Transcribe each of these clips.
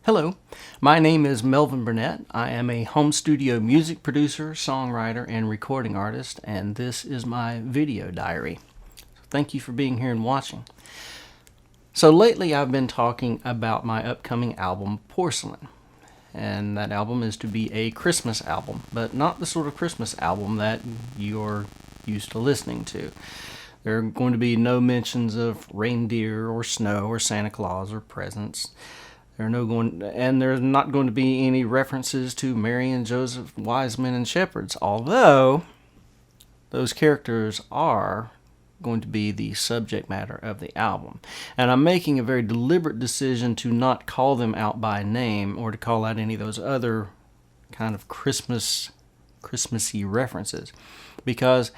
Hello, my name is M.W.Burnette. I am a home studio music producer, songwriter, and recording artist, and this is my video diary. Thank you for being here and watching. So lately I've been talking about my upcoming album, Porcelain. And that album is to be a Christmas album, but not the sort of Christmas album that you're used to listening to. There are going to be no mentions of reindeer or snow or Santa Claus or presents. There's not going to be any references to Mary and Joseph, wise men and shepherds, although those characters are going to be the subject matter of the album. And I'm making a very deliberate decision to not call them out by name or to call out any of those other kind of Christmassy references, because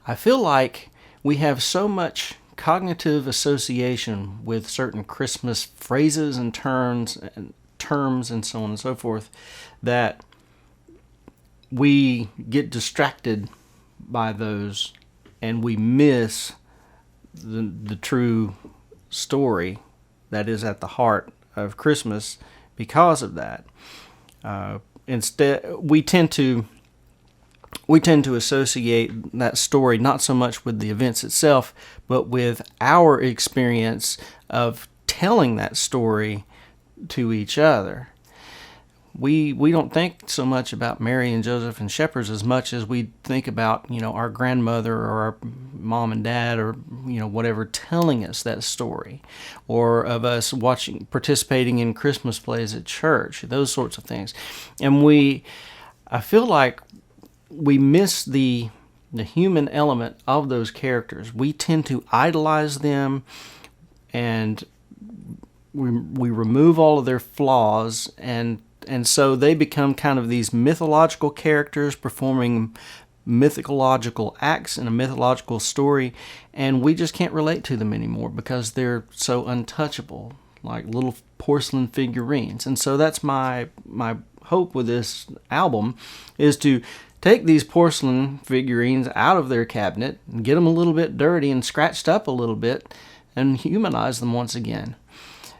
I feel like we have so much cognitive association with certain Christmas phrases and terms and so on and so forth that we get distracted by those and we miss the true story that is at the heart of Christmas because of that. Instead, we tend to associate that story not so much with the events itself, but with our experience of telling that story to each other. We don't think so much about Mary and Joseph and shepherds as much as we think about, our grandmother or our mom and dad or, whatever telling us that story, or of us participating in Christmas plays at church, those sorts of things. And I feel like we miss the human element of those characters. We tend to idolize them, and we remove all of their flaws, and so they become kind of these mythological characters performing mythological acts in a mythological story, and we just can't relate to them anymore because they're so untouchable, like little porcelain figurines. And so that's my hope with this album, is to take these porcelain figurines out of their cabinet and get them a little bit dirty and scratched up a little bit and humanize them once again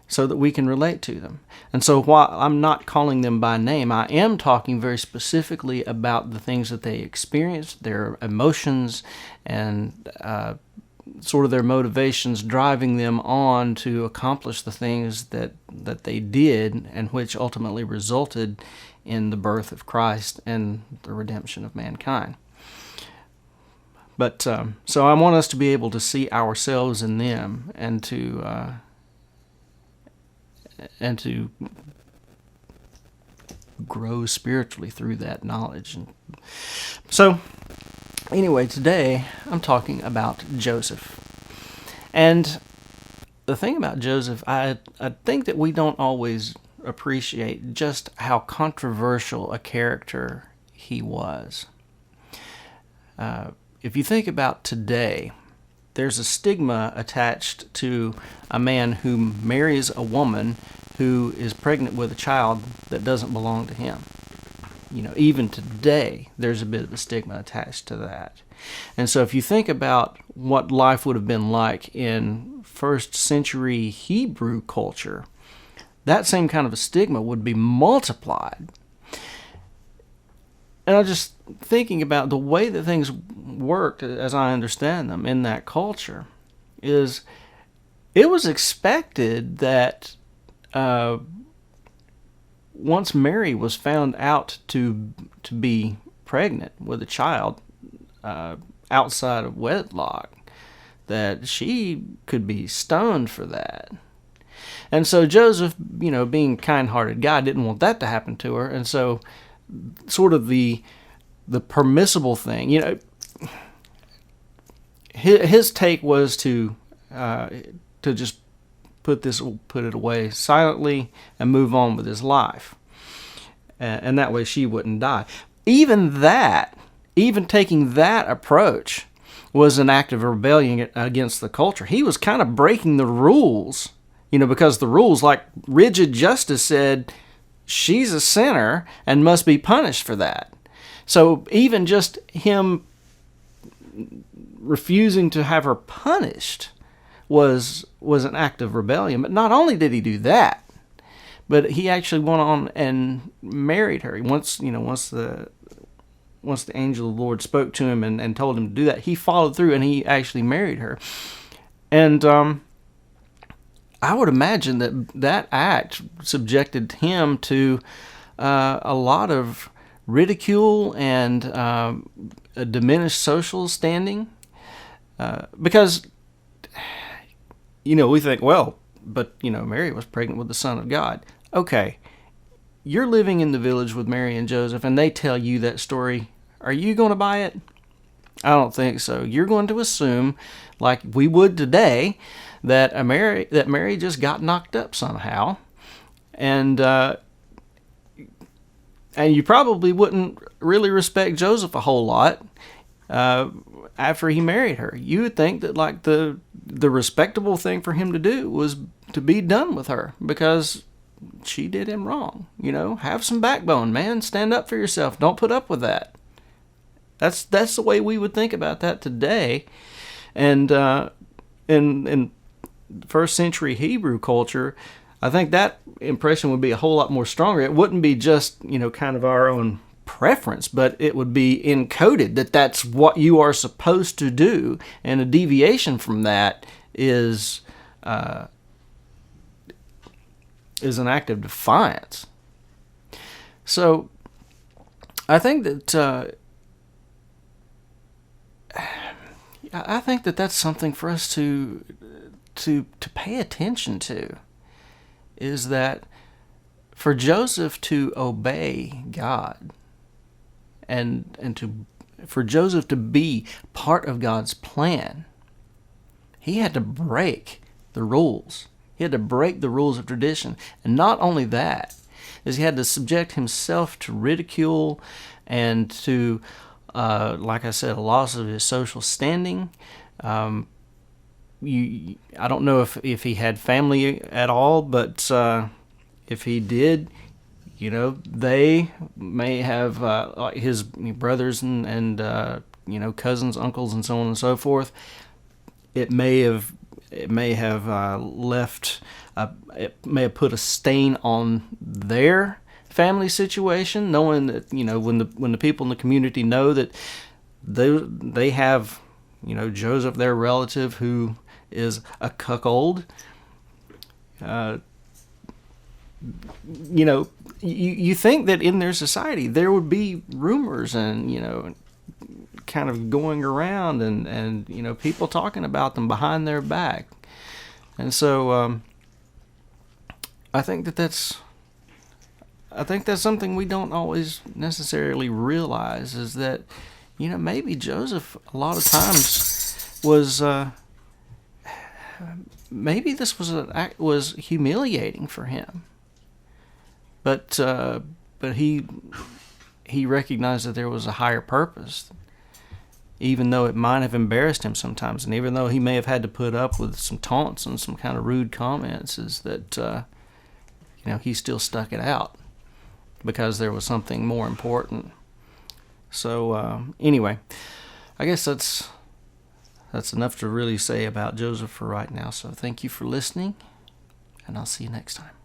so that we can relate to them. And so while I'm not calling them by name, I am talking very specifically about the things that they experienced, their emotions, and sort of their motivations driving them on to accomplish the things that they did, and which ultimately resulted in the birth of Christ and the redemption of mankind. But so I want us to be able to see ourselves in them, and to grow spiritually through that knowledge. And so anyway, today I'm talking about Joseph. And the thing about Joseph, I think that we don't always appreciate just how controversial a character he was. If you think about today, there's a stigma attached to a man who marries a woman who is pregnant with a child that doesn't belong to him. Even today, there's a bit of a stigma attached to that. And so if you think about what life would have been like in first century Hebrew culture, that same kind of a stigma would be multiplied. And I'm just thinking about the way that things worked, as I understand them, in that culture, is it was expected that once Mary was found out to be pregnant with a child outside of wedlock, that she could be stoned for that. And so Joseph, being a kind-hearted guy, didn't want that to happen to her. And so sort of the permissible thing, his take was to just put it away silently and move on with his life. And that way she wouldn't die. Even taking that approach was an act of rebellion against the culture. He was kind of breaking the rules, because the rules, like rigid justice, said she's a sinner and must be punished for that. So even just him refusing to have her punished was an act of rebellion. But not only did he do that, But he actually went on and married her. Once the angel of the Lord spoke to him and told him to do that, he followed through and he actually married her. And I would imagine that act subjected him to a lot of ridicule and a diminished social standing, because we think, well, but Mary was pregnant with the Son of God. Okay, you're living in the village with Mary and Joseph, and they tell you that story. Are you going to buy it? I don't think so. You're going to assume, like we would today, that Mary just got knocked up somehow, and you probably wouldn't really respect Joseph a whole lot after he married her. You would think that like the respectable thing for him to do was to be done with her because she did him wrong. Have some backbone, man. Stand up for yourself. Don't put up with that. That's the way we would think about that today. And in first century Hebrew culture, I think that impression would be a whole lot more stronger. It wouldn't be just, kind of our own preference, but it would be encoded that that's what you are supposed to do, and a deviation from that is an act of defiance. So I think that that's something for us to pay attention to, is that for Joseph to obey God and for Joseph to be part of God's plan, he had to break the rules. He had to break the rules of tradition. And not only that, is he had to subject himself to ridicule and to, like I said, a loss of his social standing. I don't know if he had family at all, but if he did, they may have like his brothers and cousins, uncles, and so on and so forth. It may have left. It may have put a stain on their family situation, knowing that when the people in the community know that they have Joseph, their relative, who is a cuckold. You think that in their society there would be rumors and kind of going around and people talking about them behind their back, and so I think that's something we don't always necessarily realize, is that maybe Joseph a lot of times was maybe this was humiliating for him, but he recognized that there was a higher purpose, even though it might have embarrassed him sometimes, and even though he may have had to put up with some taunts and some kind of rude comments, is that he still stuck it out because there was something more important. So anyway, I guess that's enough to really say about Joseph for right now. So thank you for listening, and I'll see you next time.